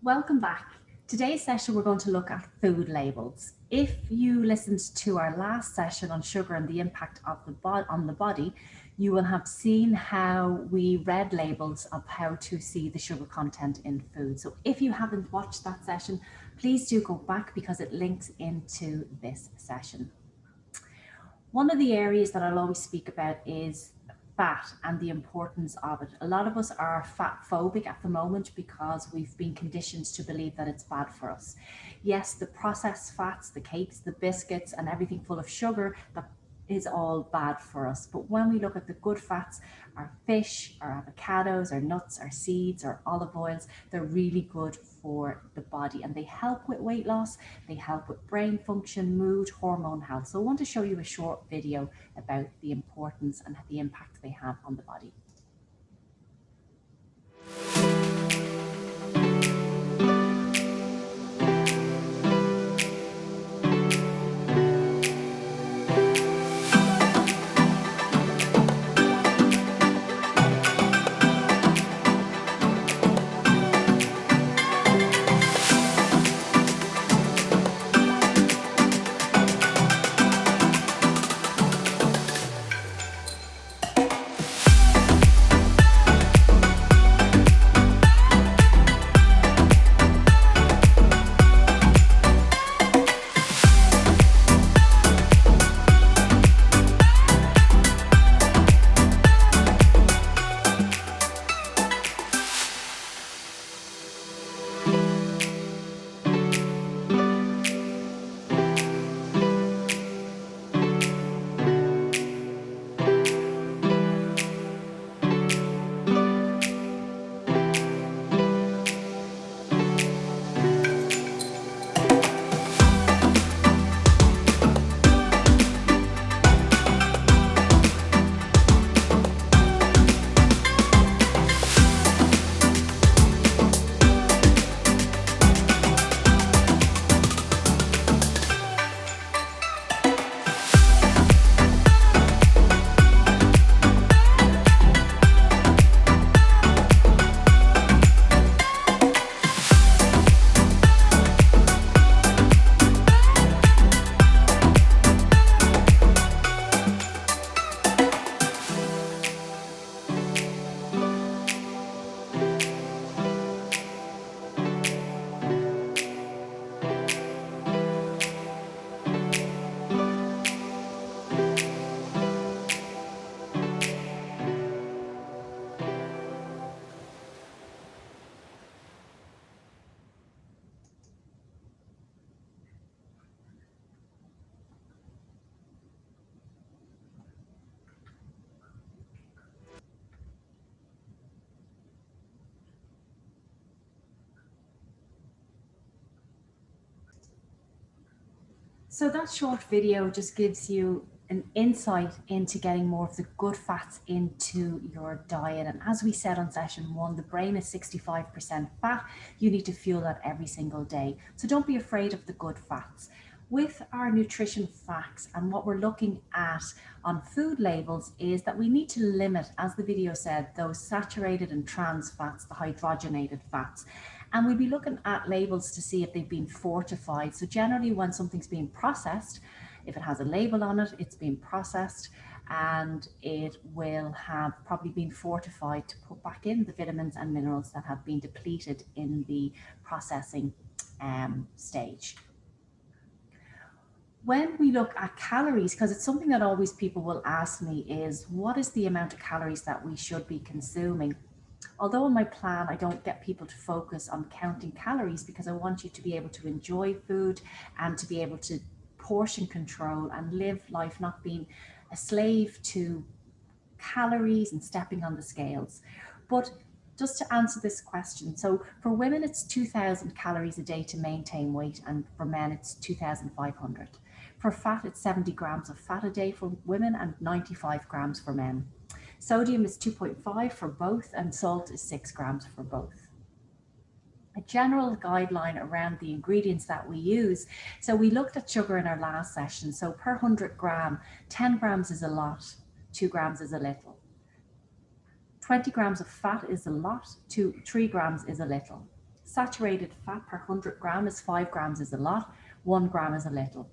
Welcome back. Today's session, we're going to look at food labels. If you listened to our last session on sugar and the impact of on the body, you will have seen how we read labels of how to see the sugar content in food. So if you haven't watched that session, please do go back because it links into this session. One of the areas that I'll always speak about is fat and the importance of it. A lot of us are fat phobic at the moment because we've been conditioned to believe that it's bad for us. Yes, the processed fats, the cakes, the biscuits, and everything full of sugar, that is all bad for us. But when we look at the good fats, our fish, our avocados, our nuts, our seeds, our olive oils, they're really good for the body and they help with weight loss, they help with brain function, mood, hormone health. So I want to show you a short video about the importance and the impact they have on the body. So that short video just gives you an insight into getting more of the good fats into your diet. And as we said on session 1, the brain is 65% fat. You need to fuel that every single day. So don't be afraid of the good fats. With our nutrition facts and what we're looking at on food labels is that we need to limit, as the video said, those saturated and trans fats, the hydrogenated fats. And we'll be looking at labels to see if they've been fortified. So generally when something's being processed, if it has a label on it, it's been processed and it will have probably been fortified to put back in the vitamins and minerals that have been depleted in the processing stage. When we look at calories, because it's something that always people will ask me is, what is the amount of calories that we should be consuming? Although in my plan, I don't get people to focus on counting calories because I want you to be able to enjoy food and to be able to portion control and live life not being a slave to calories and stepping on the scales. But just to answer this question, so for women, it's 2,000 calories a day to maintain weight, and for men, it's 2,500. For fat, it's 70 grams of fat a day for women and 95 grams for men. Sodium is 2.5 for both, and salt is 6 grams for both. A general guideline around the ingredients that we use. So we looked at sugar in our last session. So per 100 gram, 10 grams is a lot, 2 grams is a little. 20 grams of fat is a lot, 3 grams is a little. Saturated fat per 100 gram is 5 grams is a lot, 1 gram is a little.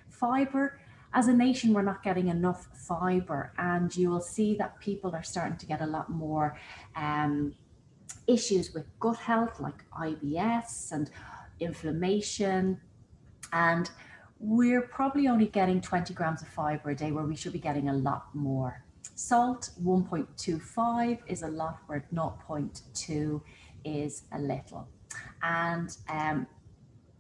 Fiber, as a nation, we're not getting enough fiber, and you will see that people are starting to get a lot more issues with gut health like IBS and inflammation, and we're probably only getting 20 grams of fiber a day where we should be getting a lot more. Salt, 1.25 is a lot, where 0.2 is a little. And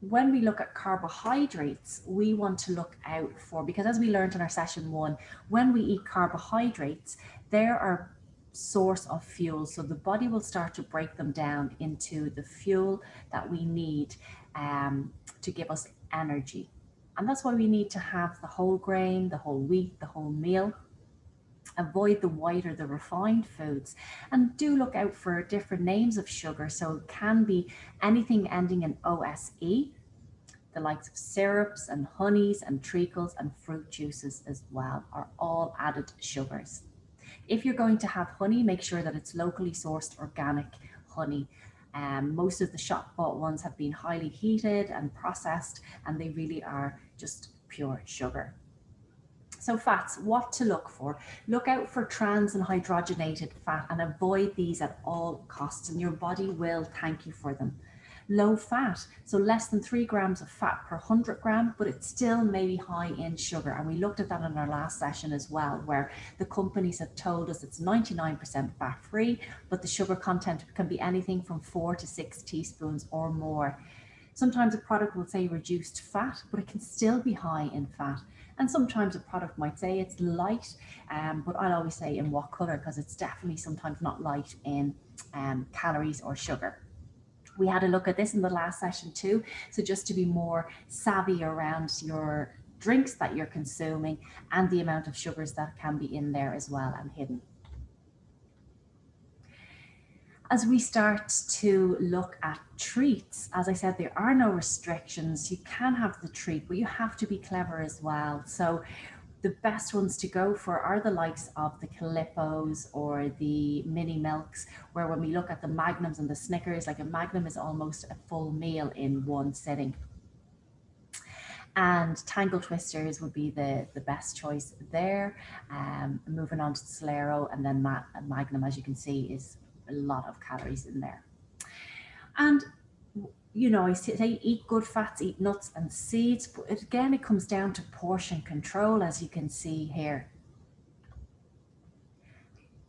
when we look at carbohydrates, we want to look out for, because as we learned in our session 1, when we eat carbohydrates, they're our source of fuel. So the body will start to break them down into the fuel that we need to give us energy. And that's why we need to have the whole grain, the whole wheat, the whole meal. Avoid the white or the refined foods, and do look out for different names of sugar. So it can be anything ending in OSE, the likes of syrups and honeys and treacles and fruit juices as well are all added sugars. If you're going to have honey, make sure that it's locally sourced organic honey. Most of the shop bought ones have been highly heated and processed, and they really are just pure sugar. So fats, what to look for? Look out for trans and hydrogenated fat and avoid these at all costs, and your body will thank you for them. Low fat, so less than 3 grams of fat per 100 gram, but it still may be high in sugar. And we looked at that in our last session as well, where the companies have told us it's 99% fat free, but the sugar content can be anything from 4 to 6 teaspoons or more. Sometimes a product will say reduced fat, but it can still be high in fat. And sometimes a product might say it's light, but I'll always say in what color, because it's definitely sometimes not light in calories or sugar. We had a look at this in the last session too. So just to be more savvy around your drinks that you're consuming and the amount of sugars that can be in there as well and hidden. As we start to look at treats, as I said, there are no restrictions. You can have the treat, but you have to be clever as well. So the best ones to go for are the likes of the Calippos or the mini milks, where when we look at the Magnums and the Snickers, like a Magnum is almost a full meal in one sitting. And Tangle Twisters would be the best choice there. Moving on to Slero, and then Magnum, as you can see, is a lot of calories in there. And you know, I say eat good fats, eat nuts and seeds, but again, it comes down to portion control, as you can see here.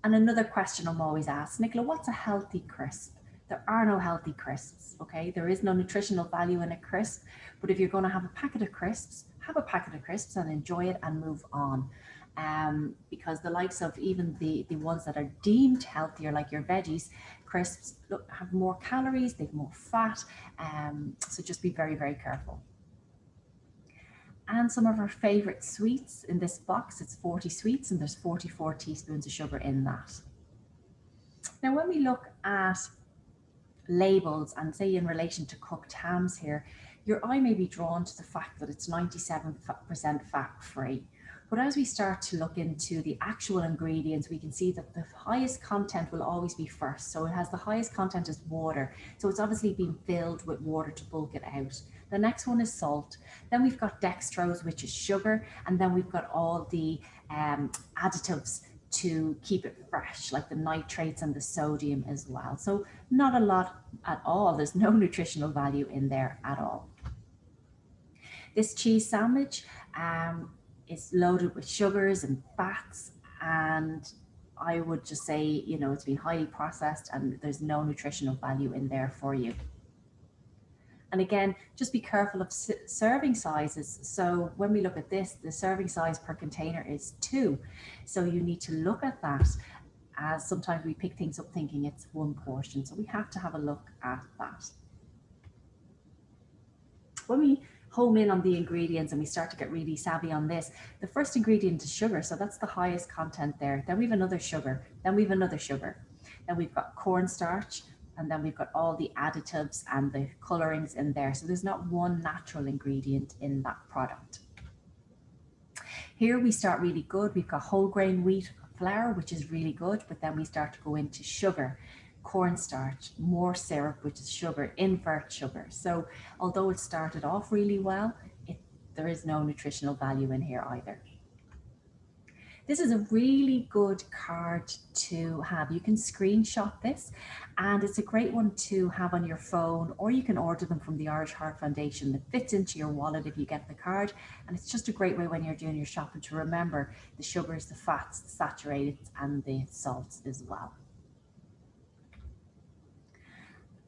And another question I'm always asked, Nicola, what's a healthy crisp? There are no healthy crisps, okay? There is no nutritional value in a crisp, but if you're going to have a packet of crisps, have a packet of crisps and enjoy it and move on. Because the likes of even the ones that are deemed healthier, like your veggies, crisps have more calories, they've more fat, so just be very, very careful. And some of our favorite sweets in this box, it's 40 sweets and there's 44 teaspoons of sugar in that. Now, when we look at labels and say in relation to cooked hams here, your eye may be drawn to the fact that it's 97% fat free. But as we start to look into the actual ingredients, we can see that the highest content will always be first. So it has the highest content is water. So it's obviously been filled with water to bulk it out. The next one is salt. Then we've got dextrose, which is sugar. And then we've got all the additives to keep it fresh, like the nitrates and the sodium as well. So not a lot at all. There's no nutritional value in there at all. This cheese sandwich, it's loaded with sugars and fats, and I would just say, you know, it's been highly processed and there's no nutritional value in there for you. And again, just be careful of serving sizes. So when we look at this, the serving size per container is 2. So you need to look at that, as sometimes we pick things up thinking it's 1 portion. So we have to have a look at that. When we home in on the ingredients and we start to get really savvy on this, the first ingredient is sugar. So that's the highest content there. Then we have another sugar, then we have another sugar. Then we've got cornstarch, and then we've got all the additives and the colorings in there. So there's not one natural ingredient in that product. Here we start really good. We've got whole grain wheat flour, which is really good, but then we start to go into sugar. cornstarch, more syrup, which is sugar, invert sugar. So although it started off really well, there is no nutritional value in here either. This is a really good card to have. You can screenshot this, and it's a great one to have on your phone, or you can order them from the Irish Heart Foundation. That fits into your wallet if you get the card, and it's just a great way when you're doing your shopping to remember the sugars, the fats, the saturated, and the salts as well.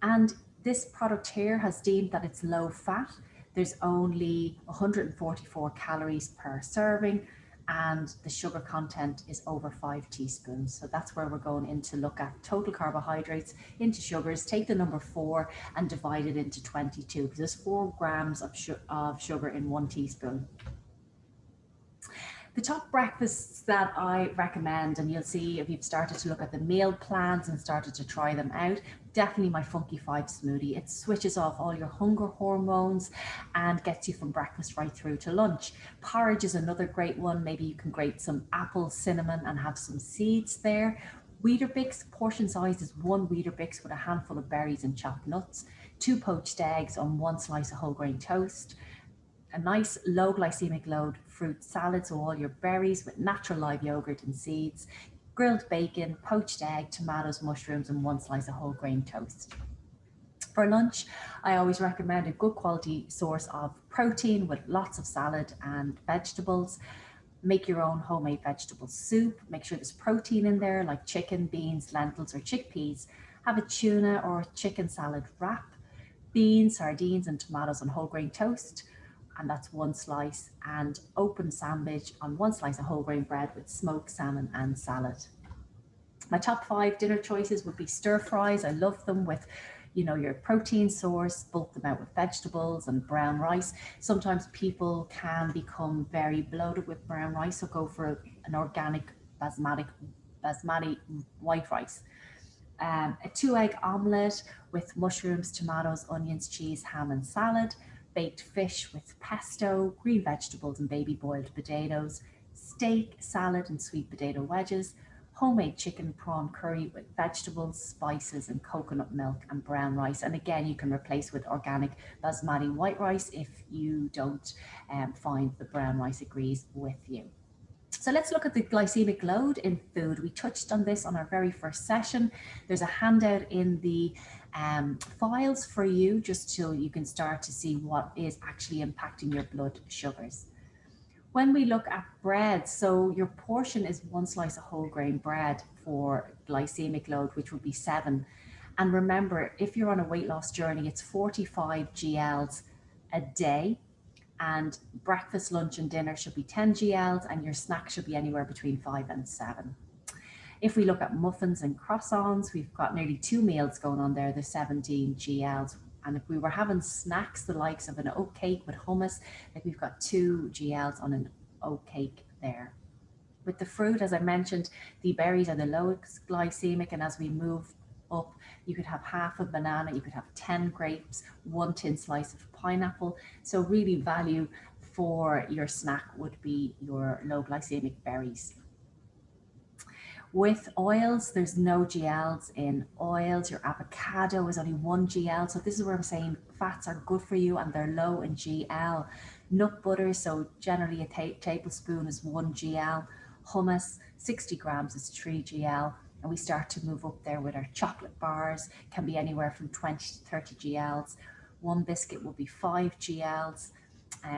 And this product here has deemed that it's low fat. There's only 144 calories per serving, and the sugar content is over 5 teaspoons. So that's where we're going in to look at total carbohydrates into sugars. Take the number 4 and divide it into 22, because there's 4 grams of sugar in 1 teaspoon. The top breakfasts that I recommend, and you'll see if you've started to look at the meal plans and started to try them out, definitely my Funky 5 smoothie. It switches off all your hunger hormones and gets you from breakfast right through to lunch. Porridge is another great one. Maybe you can grate some apple, cinnamon, and have some seeds there. Weetabix, portion size is 1 Weetabix with a handful of berries and chopped nuts, 2 poached eggs on 1 slice of whole grain toast, a nice low glycemic load fruit salad, so all your berries with natural live yogurt and seeds, grilled bacon, poached egg, tomatoes, mushrooms, and 1 slice of whole grain toast. For lunch, I always recommend a good quality source of protein with lots of salad and vegetables. Make your own homemade vegetable soup. Make sure there's protein in there like chicken, beans, lentils, or chickpeas. Have a tuna or chicken salad wrap. Beans, sardines, and tomatoes on whole grain toast, and that's 1 slice, and open sandwich on 1 slice of whole grain bread with smoked salmon and salad. My top 5 dinner choices would be stir fries. I love them with, your protein source, bulk them out with vegetables and brown rice. Sometimes people can become very bloated with brown rice, so go for an organic basmati white rice. A 2-egg omelette with mushrooms, tomatoes, onions, cheese, ham, and salad. Baked fish with pesto, green vegetables, and baby boiled potatoes. Steak, salad, and sweet potato wedges. Homemade chicken prawn curry with vegetables, spices, and coconut milk and brown rice. And again, you can replace with organic basmati white rice if you don't find the brown rice agrees with you. So let's look at the glycemic load in food. We touched on this on our very first session. There's a handout in the files for you, just so you can start to see what is actually impacting your blood sugars. When we look at bread, so your portion is 1 slice of whole grain bread for glycemic load, which would be 7. And remember, if you're on a weight loss journey, it's 45 GLs a day. And breakfast, lunch, and dinner should be 10 GLs, and your snack should be anywhere between 5 and 7. If we look at muffins and croissants, we've got nearly 2 meals going on there, the 17 GLs. And if we were having snacks, the likes of an oat cake with hummus, like we've got 2 GLs on an oat cake there. With the fruit, as I mentioned, the berries are the lowest glycemic, and as we move up, you could have half a banana, you could have 10 grapes, 1 thin slice of pineapple. So really value for your snack would be your low glycemic berries. With oils, there's no GLs in oils. Your avocado is only 1 GL. So this is where I'm saying fats are good for you and they're low in GL. Nut butter, so generally a tablespoon is 1 GL. Hummus, 60 grams is 3 GL. And we start to move up there with our chocolate bars, can be anywhere from 20 to 30 GLs. 1 biscuit will be 5 GLs.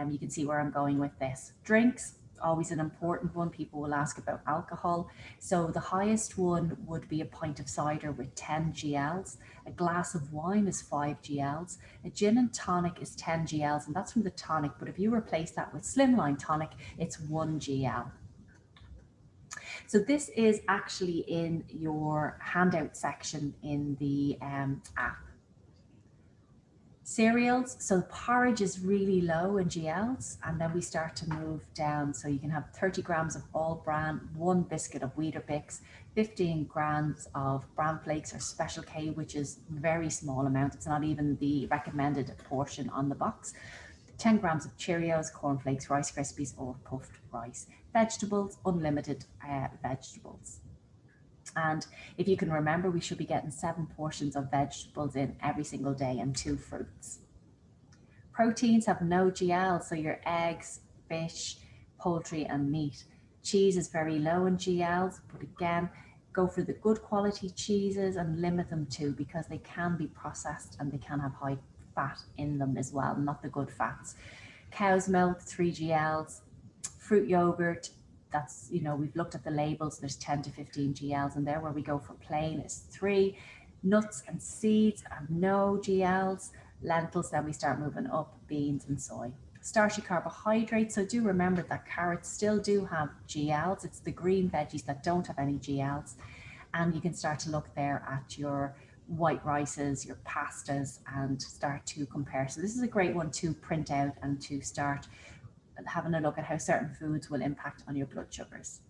You can see where I'm going with this. Drinks, always an important one. People will ask about alcohol. So the highest one would be a pint of cider with 10 GLs. A glass of wine is 5 GLs. A gin and tonic is 10 GLs, and that's from the tonic. But if you replace that with slimline tonic, it's 1 GL. So this is actually in your handout section in the app. Cereals, so porridge is really low in GLs, and then we start to move down. So you can have 30 grams of all bran, 1 biscuit of Weetabix, 15 grams of bran flakes or Special K, which is very small amount. It's not even the recommended portion on the box. 10 grams of Cheerios, cornflakes, Rice Krispies, or puffed rice. Vegetables, unlimited vegetables. And if you can remember, we should be getting 7 portions of vegetables in every single day and 2 fruits. Proteins have no GL, so your eggs, fish, poultry and meat. Cheese is very low in GLs, but again, go for the good quality cheeses and limit them too, because they can be processed and they can have high fat in them as well, not the good fats. Cow's milk, 3 GLs. Fruit yogurt, that's, we've looked at the labels, there's 10 to 15 GLs in there. Where we go for plain is 3. Nuts and seeds have no GLs. Lentils, then we start moving up, beans and soy. Starchy carbohydrates, so do remember that carrots still do have GLs. It's the green veggies that don't have any GLs. And you can start to look there at your white rices, your pastas, and start to compare. So this is a great one to print out and to start having a look at how certain foods will impact on your blood sugars.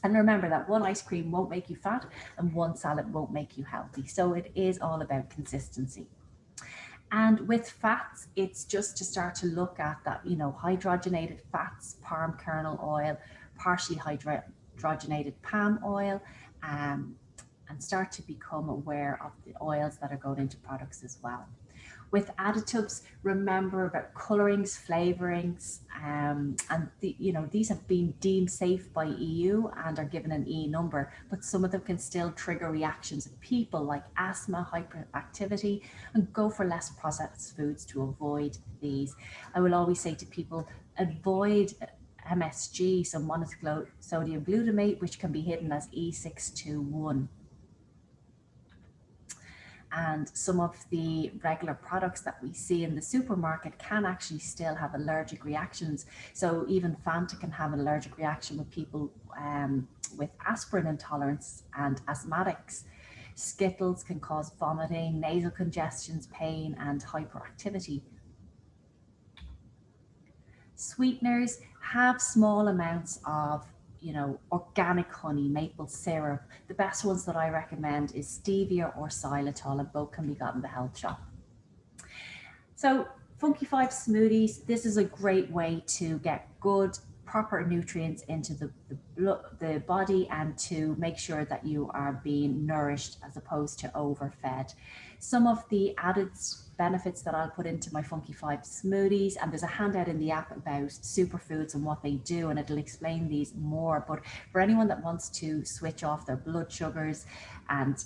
And remember that one ice cream won't make you fat and one salad won't make you healthy. So it is all about consistency. And with fats, it's just to start to look at that, hydrogenated fats, palm kernel oil, partially hydrogenated palm oil, and start to become aware of the oils that are going into products as well. With additives, remember about colorings, flavorings, and these have been deemed safe by EU and are given an E number, but some of them can still trigger reactions in people like asthma, hyperactivity, and go for less processed foods to avoid these. I will always say to people, avoid MSG, so monosodium glutamate, which can be hidden as E621. And some of the regular products that we see in the supermarket can actually still have allergic reactions. So even Fanta can have an allergic reaction with people with aspirin intolerance and asthmatics. Skittles can cause vomiting, nasal congestions, pain, and hyperactivity. Sweeteners have small amounts of organic honey, maple syrup. The best ones that I recommend is stevia or xylitol, and both can be got in the health shop. So Funky 5 smoothies, this is a great way to get good, proper nutrients into the body and to make sure that you are being nourished as opposed to overfed. Some of the added benefits that I'll put into my Funky 5 smoothies, and there's a handout in the app about superfoods and what they do, and it'll explain these more. But for anyone that wants to switch off their blood sugars and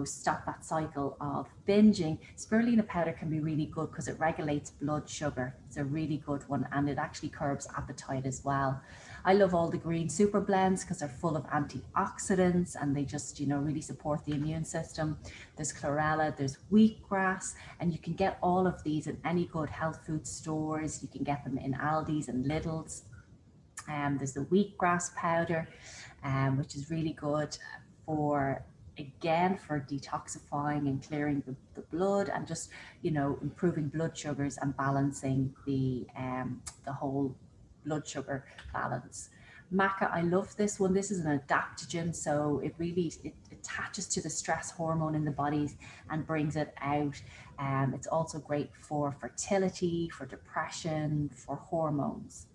stop that cycle of binging, spirulina powder can be really good because it regulates blood sugar. It's a really good one, and it actually curbs appetite as well. I love all the green super blends because they're full of antioxidants and they just really support the immune system. There's chlorella, there's wheatgrass, and you can get all of these in any good health food stores. You can get them in Aldi's and Lidl's. There's the wheatgrass powder, which is really good for detoxifying and clearing the blood and just improving blood sugars and balancing the whole blood sugar balance. Maca, I love this one. This is an adaptogen, so it attaches to the stress hormone in the body and brings it out. It's also great for fertility, for depression, for hormones.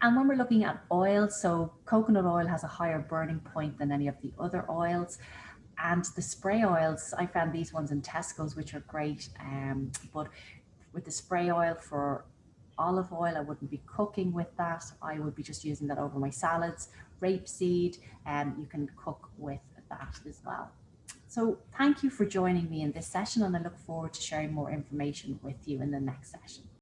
And when we're looking at oil, so coconut oil has a higher burning point than any of the other oils. And the spray oils, I found these ones in Tesco's, which are great. But with the spray oil for olive oil, I wouldn't be cooking with that. I would be just using that over my salads. Rapeseed, you can cook with that as well. So thank you for joining me in this session, and I look forward to sharing more information with you in the next session.